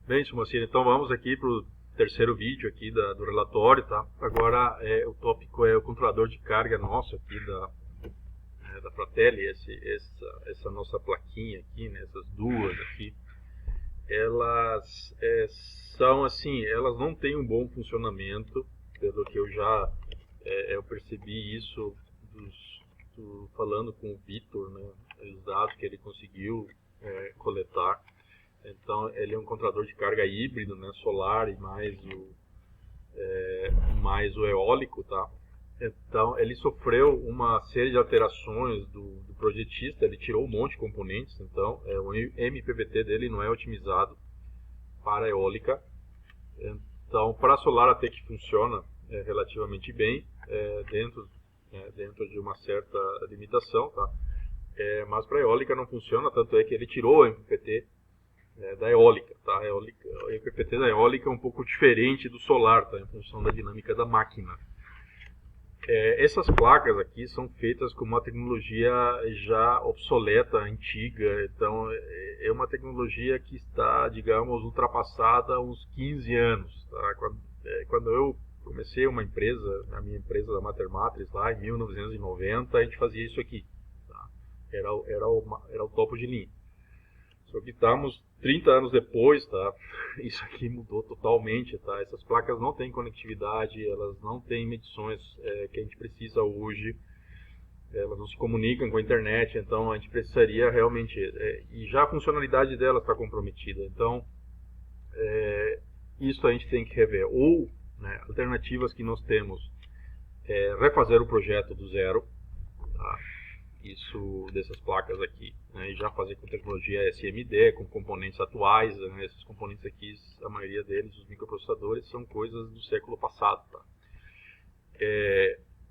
Bem, Sumacir, então vamos aqui para o terceiro vídeo aqui do relatório, tá? Agora o tópico é o controlador de carga nosso aqui da Fratelli, essa nossa plaquinha aqui, né? Essas duas aqui, elas são assim, elas não têm um bom funcionamento, pelo que eu percebi isso falando com o Vitor, né? Os dados que ele conseguiu coletar. Então ele é um controlador de carga híbrido, né, solar e mais o eólico, tá? Então ele sofreu uma série de alterações do projetista, ele tirou um monte de componentes, então o MPPT dele não é otimizado para eólica. Então para solar até que funciona relativamente bem, dentro de uma certa limitação, tá? Mas para eólica não funciona, tanto é que ele tirou o MPPT da eólica, tá? O MPPT da eólica é um pouco diferente do solar, tá? Em função da dinâmica da máquina. Essas placas aqui são feitas com uma tecnologia já obsoleta, antiga, então é uma tecnologia que está, digamos, ultrapassada há uns 15 anos, tá? Quando eu comecei a minha empresa da Mater Matrix lá em 1990, a gente fazia isso aqui, tá? Era o topo de linha. Só que estamos 30 anos depois, tá? Isso aqui mudou totalmente, tá? Essas placas não têm conectividade, elas não têm medições que a gente precisa hoje, elas não se comunicam com a internet, então a gente precisaria realmente, e já a funcionalidade delas está comprometida, então isso a gente tem que rever. Ou, né, alternativas que nós temos refazer o projeto do zero, tá? Isso dessas placas aqui, né, e já fazer com tecnologia SMD, com componentes atuais, né, esses componentes aqui, a maioria deles, os microprocessadores, são coisas do século passado, tá?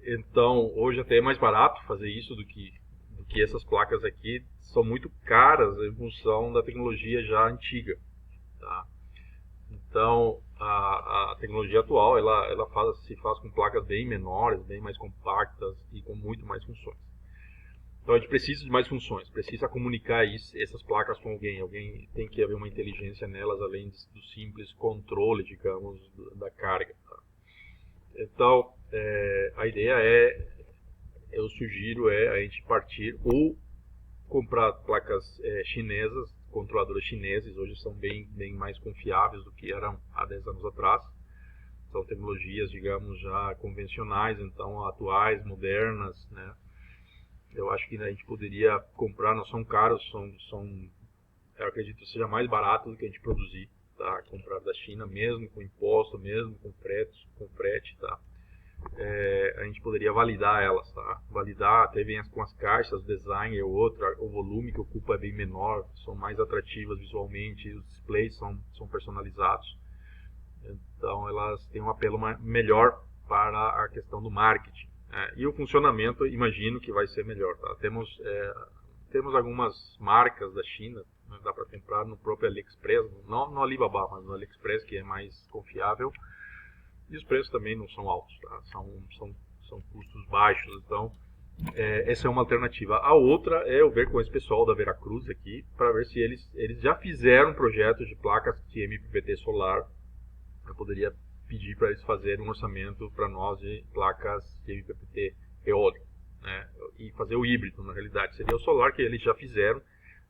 Então, hoje até é mais barato fazer isso do que essas placas aqui, são muito caras em função da tecnologia já antiga, tá? Então, a tecnologia atual, ela se faz com placas bem menores, bem mais compactas e com muito mais funções. Então a gente precisa de mais funções, precisa comunicar essas placas com alguém. Alguém tem que haver uma inteligência nelas, além do simples controle, digamos, da carga. Tá? Então a ideia eu sugiro a gente partir ou comprar placas chinesas, controladoras chineses, hoje são bem mais confiáveis do que eram há 10 anos atrás. São tecnologias, digamos, já convencionais, então atuais, modernas, né? Eu acho que a gente poderia comprar, não são caros, eu acredito que seja mais barato do que a gente produzir, tá? Comprar da China mesmo, com imposto mesmo, com frete, tá? A gente poderia validar elas, tá? Validar, até vem com as caixas, o design é outro, o volume que ocupa é bem menor, são mais atrativas visualmente, os displays são personalizados, então elas têm um apelo melhor para a questão do marketing. E o funcionamento, imagino que vai ser melhor. Tá? Temos algumas marcas da China, né, dá para comprar no próprio AliExpress, não no Alibaba, mas no AliExpress, que é mais confiável. E os preços também não são altos, tá? São custos baixos. Então, essa é uma alternativa. A outra é eu ver com esse pessoal da Veracruz aqui, para ver se eles já fizeram projetos de placas de MPPT solar. Eu poderia pedir para eles fazerem um orçamento para nós de placas de MPPT eólico, né? E fazer o híbrido, na realidade. Seria o solar que eles já fizeram,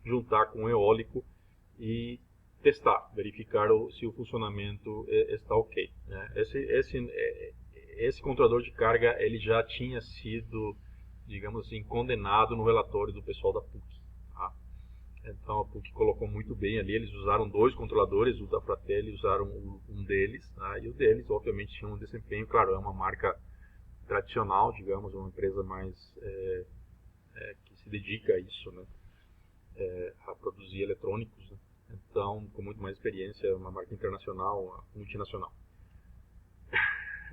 juntar com o eólico e testar, verificar se o funcionamento está ok, né? Esse controlador de carga ele já tinha sido, digamos assim, condenado no relatório do pessoal da PUC. Tá? Então a PUC colocou muito bem ali, eles usaram dois controladores, o da Fratelli usaram um deles, tá? E o deles obviamente tinha um desempenho, claro, é uma marca tradicional, digamos, uma empresa mais que se dedica a isso, né? A produzir eletrônicos, né? Então com muito mais experiência, uma marca internacional, uma multinacional.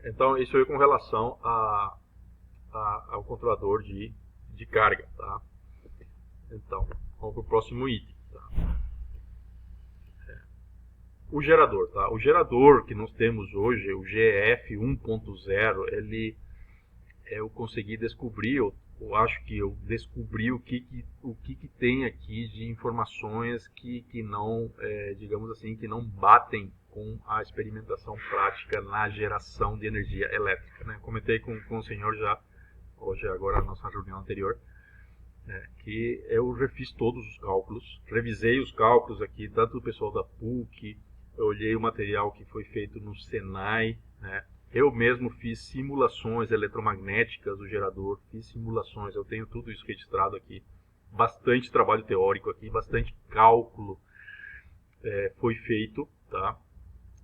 Então isso aí com relação ao controlador de carga, tá? Então vamos para o próximo item. Tá? O gerador, tá? O gerador que nós temos hoje, o GF 1.0, eu consegui descobrir, ou eu acho que eu descobri o que tem aqui de informações que não, digamos assim, que não batem com a experimentação prática na geração de energia elétrica, né? Comentei com o senhor já, hoje agora na nossa reunião anterior, que eu refiz todos os cálculos, revisei os cálculos aqui, tanto do pessoal da PUC, eu olhei o material que foi feito no Senai, né? Eu mesmo fiz simulações eletromagnéticas do gerador, fiz simulações, eu tenho tudo isso registrado aqui, bastante trabalho teórico aqui, bastante cálculo foi feito, tá?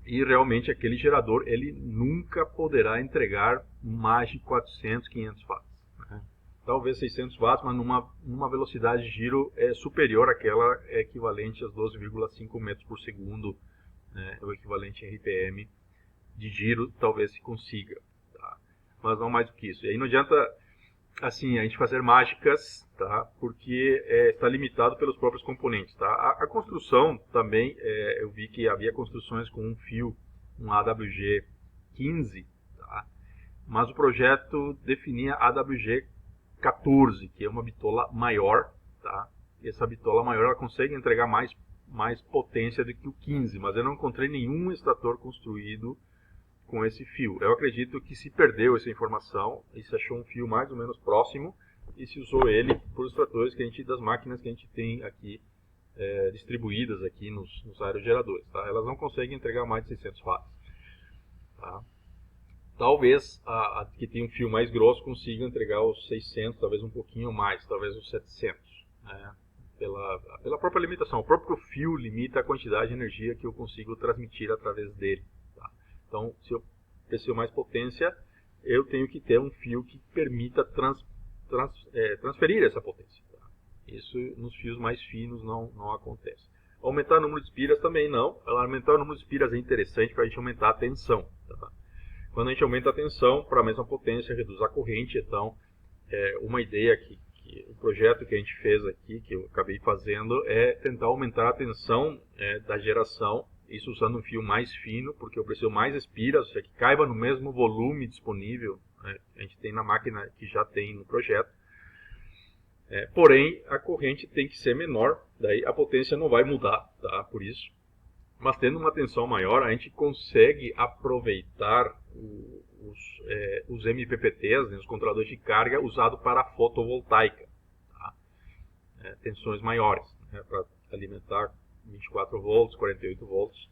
E realmente aquele gerador, ele nunca poderá entregar mais de 400, 500 watts, né? Talvez 600 watts, mas numa velocidade de giro superior àquela equivalente aos 12,5 metros por segundo, né? O equivalente em RPM de giro, talvez se consiga, tá? Mas não mais do que isso. E aí não adianta assim a gente fazer mágicas, tá? Porque está limitado pelos próprios componentes, tá? A construção também, eu vi que havia construções com um fio, um AWG 15, tá? Mas o projeto definia AWG 14, que é uma bitola maior, tá? E essa bitola maior ela consegue entregar mais potência do que o 15, mas eu não encontrei nenhum extrator construído com esse fio. Eu acredito que se perdeu essa informação e se achou um fio mais ou menos próximo e se usou ele por extratores das máquinas que a gente tem aqui distribuídas aqui nos aerogeradores, tá? Elas não conseguem entregar mais de 600 watts, tá? Talvez a que tem um fio mais grosso consiga entregar os 600, talvez um pouquinho mais, talvez os 700, né? Pela própria limitação. O próprio fio limita a quantidade de energia que eu consigo transmitir através dele, tá? Então, se eu preciso mais potência, eu tenho que ter um fio que permita transferir essa potência, tá? Isso nos fios mais finos não acontece. Aumentar o número de espiras também não. Aumentar o número de espiras é interessante para a gente aumentar a tensão, tá? Quando a gente aumenta a tensão para a mesma potência, reduz a corrente. Então, uma ideia que o projeto que a gente fez aqui, que eu acabei fazendo, é tentar aumentar a tensão da geração, isso usando um fio mais fino, porque eu preciso mais espiras, ou seja, que caiba no mesmo volume disponível, né, a gente tem na máquina que já tem no projeto. Porém, a corrente tem que ser menor, daí a potência não vai mudar, tá? Por isso. Mas tendo uma tensão maior, a gente consegue aproveitar os MPPTs, né, os controladores de carga, usados para fotovoltaica, tá? Tensões maiores, né, para alimentar 24 volts, 48 volts,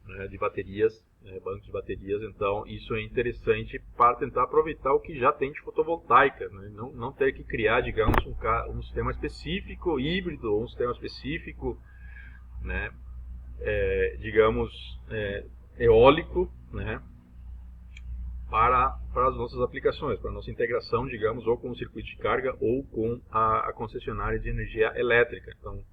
né, de baterias, bancos de baterias. Então isso é interessante para tentar aproveitar o que já tem de fotovoltaica, né? Não ter que criar, digamos, um sistema específico híbrido ou um sistema específico, né, digamos, eólico, né, para as nossas aplicações, para a nossa integração, digamos, ou com o circuito de carga ou com a concessionária de energia elétrica. Então,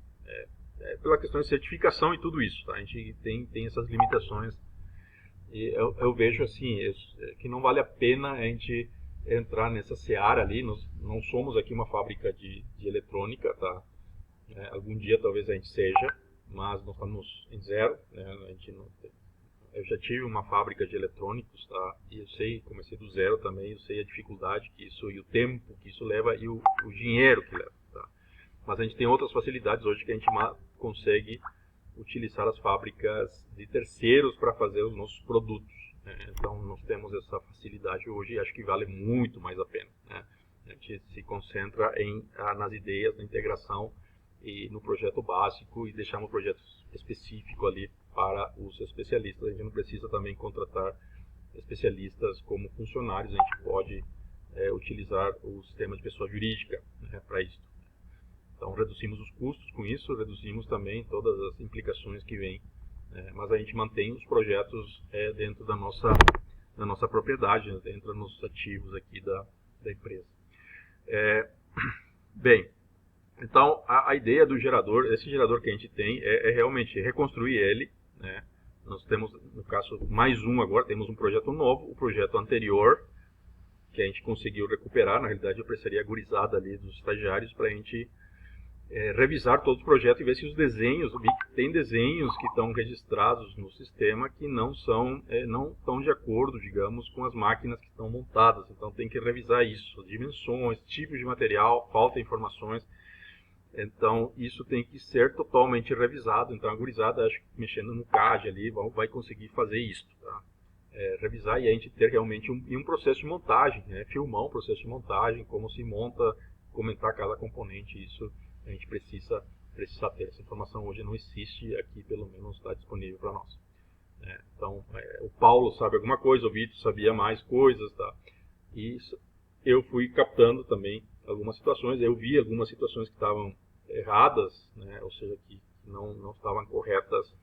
pela questão de certificação e tudo isso, tá? A gente tem essas limitações e eu vejo assim, que não vale a pena a gente entrar nessa seara ali. Nós não somos aqui uma fábrica de eletrônica, tá? Algum dia talvez a gente seja, mas nós estamos em zero, né? Eu já tive uma fábrica de eletrônicos, tá? E eu sei, comecei do zero também, eu sei a dificuldade que isso e o tempo que isso leva e o dinheiro que leva, tá? Mas a gente tem outras facilidades hoje que a gente consegue utilizar as fábricas de terceiros para fazer os nossos produtos, né? Então nós temos essa facilidade hoje e acho que vale muito mais a pena, né? A gente se concentra nas ideias, na integração e no projeto básico e deixar um projeto específico ali para os especialistas. A gente não precisa também contratar especialistas como funcionários, a gente pode utilizar o sistema de pessoa jurídica, né, para isso. Então reduzimos os custos com isso, reduzimos também todas as implicações que vêm, mas a gente mantém os projetos dentro da nossa propriedade, né, dentro dos nossos ativos aqui da empresa. Bem, então a ideia do gerador, esse gerador que a gente tem é realmente reconstruir ele, né? Nós temos, no caso, mais um agora, temos um projeto novo, o projeto anterior, que a gente conseguiu recuperar. Na realidade eu precisaria a gurizada ali dos estagiários para a gente revisar todo o projeto e ver se os desenhos, tem desenhos que estão registrados no sistema que não estão de acordo, digamos, com as máquinas que estão montadas. Então tem que revisar isso, dimensões, tipos de material, falta informações. Então isso tem que ser totalmente revisado. Então a gurizada, acho que mexendo no CAD ali, vai conseguir fazer isso, tá? Revisar e a gente ter realmente um processo de montagem, né? Filmar um processo de montagem, como se monta, comentar cada componente, isso a gente precisa ter. Essa informação hoje não existe aqui, pelo menos está disponível para nós. Então, o Paulo sabe alguma coisa, o Vitor sabia mais coisas, tá? E eu fui captando também algumas situações, eu vi algumas situações que estavam erradas, né? Ou seja, que não estavam corretas,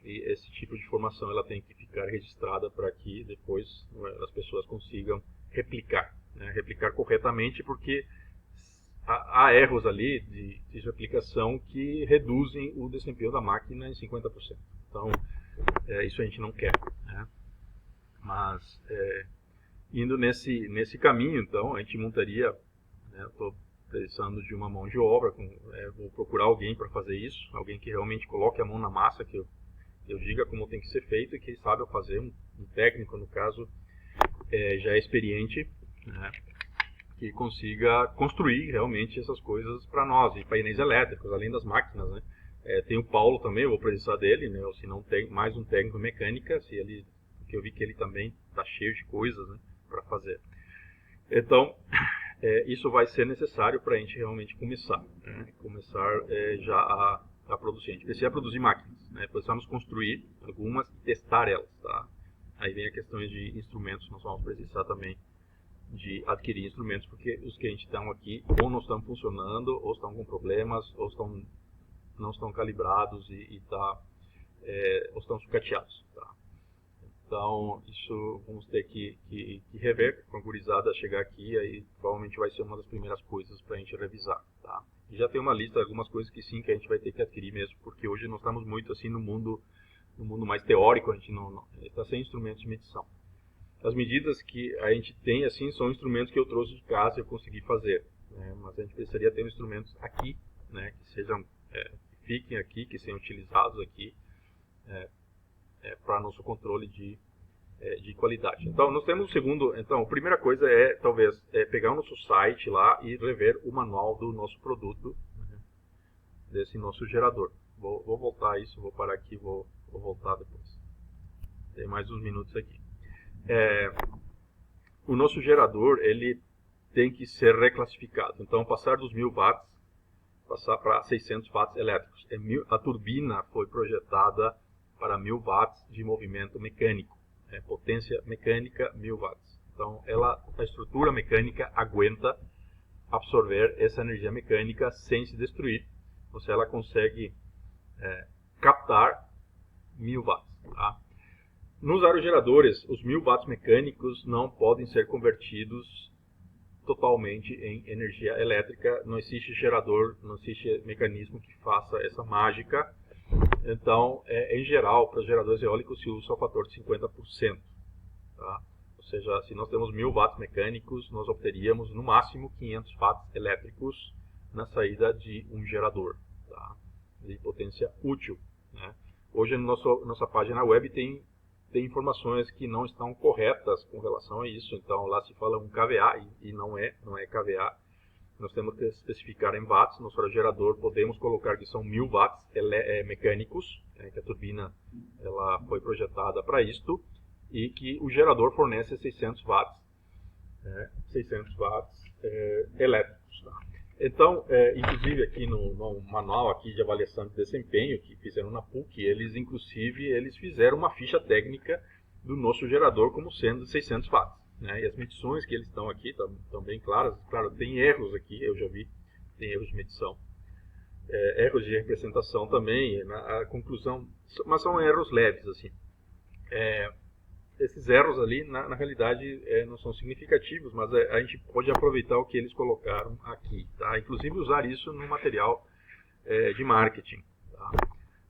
e esse tipo de informação ela tem que ficar registrada para que depois as pessoas consigam replicar, né? Replicar corretamente, porque há erros ali de replicação que reduzem o desempenho da máquina em 50%. Então, isso a gente não quer, né? Mas, indo nesse caminho, então, a gente montaria, né, estou precisando de uma mão de obra, vou procurar alguém para fazer isso, alguém que realmente coloque a mão na massa, que eu diga como tem que ser feito e que saiba fazer, um técnico, no caso, já é experiente, né, que consiga construir realmente essas coisas para nós, e painéis elétricos, além das máquinas, né. Tem o Paulo também, eu vou precisar dele, né, ou se não tem mais um técnico mecânica, porque eu vi que ele também está cheio de coisas, né, para fazer. Então, isso vai ser necessário para a gente realmente começar, né, já a produzir. A gente precisa produzir máquinas, né, precisamos construir algumas e testar elas, tá? Aí vem a questão de instrumentos, nós vamos precisar também de adquirir instrumentos, porque os que a gente estão aqui ou não estão funcionando, ou estão com problemas, ou não estão calibrados ou estão sucateados, tá? Então, isso vamos ter que rever com a gurizada chegar aqui, aí provavelmente vai ser uma das primeiras coisas para a gente revisar, tá? E já tem uma lista de algumas coisas que sim, que a gente vai ter que adquirir mesmo, porque hoje nós estamos muito assim no mundo mais teórico, a gente não está sem instrumentos de medição. As medidas que a gente tem, assim, são instrumentos que eu trouxe de casa e eu consegui fazer, né? Mas a gente precisaria ter instrumentos aqui, né, que sejam, que fiquem aqui, que sejam utilizados aqui, para nosso controle de qualidade. Então, nós temos a primeira coisa talvez pegar o nosso site lá e rever o manual do nosso produto, né, desse nosso gerador. Vou voltar a isso, vou parar aqui, vou voltar depois. Tem mais uns minutos aqui. O nosso gerador, ele tem que ser reclassificado. Então, passar dos 1000 watts, passar para 600 watts elétricos. A turbina foi projetada para 1000 watts de movimento mecânico. Potência mecânica 1000 watts. Então, a estrutura mecânica aguenta absorver essa energia mecânica sem se destruir. Ou seja, ela consegue captar 1000 watts. Tá? Nos aerogeradores, os 1000 watts mecânicos não podem ser convertidos totalmente em energia elétrica. Não existe gerador, não existe mecanismo que faça essa mágica. Então, em geral, para os geradores eólicos se usa o fator de 50%. Tá? Ou seja, se nós temos 1000 watts mecânicos, nós obteríamos no máximo 500 watts elétricos na saída de um gerador, tá? De potência útil, né? Hoje, na nossa página web tem informações que não estão corretas com relação a isso. Então, lá se fala um kVA e não é kVA. Nós temos que especificar em watts. No gerador podemos colocar que são 1000 watts mecânicos, que a turbina ela foi projetada para isto, e que o gerador fornece 600 watts, elétricos. Tá? Então, inclusive aqui no manual aqui de avaliação de desempenho que fizeram na PUC, eles fizeram uma ficha técnica do nosso gerador como sendo 600 watts. Né? E as medições que eles estão aqui estão bem claras. Claro, tem erros aqui, eu já vi, tem erros de medição. Erros de representação também, a conclusão, mas são erros leves, assim. Esses erros ali, na realidade, não são significativos, mas a gente pode aproveitar o que eles colocaram aqui, tá? Inclusive usar isso no material de marketing, tá?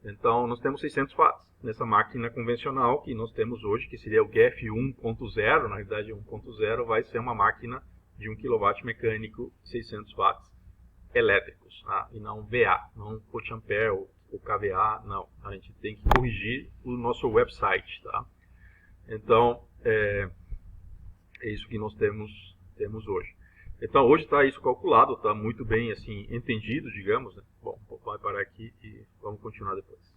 Então, nós temos 600 watts nessa máquina convencional que nós temos hoje, que seria o GEF 1.0, na realidade 1.0 vai ser uma máquina de 1 kW mecânico 600 watts elétricos, tá? E não VA, não volt-ampere ou kVA, não. A gente tem que corrigir o nosso website, tá? Então, é isso que nós temos hoje. Então, hoje está isso calculado, está muito bem assim entendido, digamos, né? Bom, vai parar aqui e vamos continuar depois.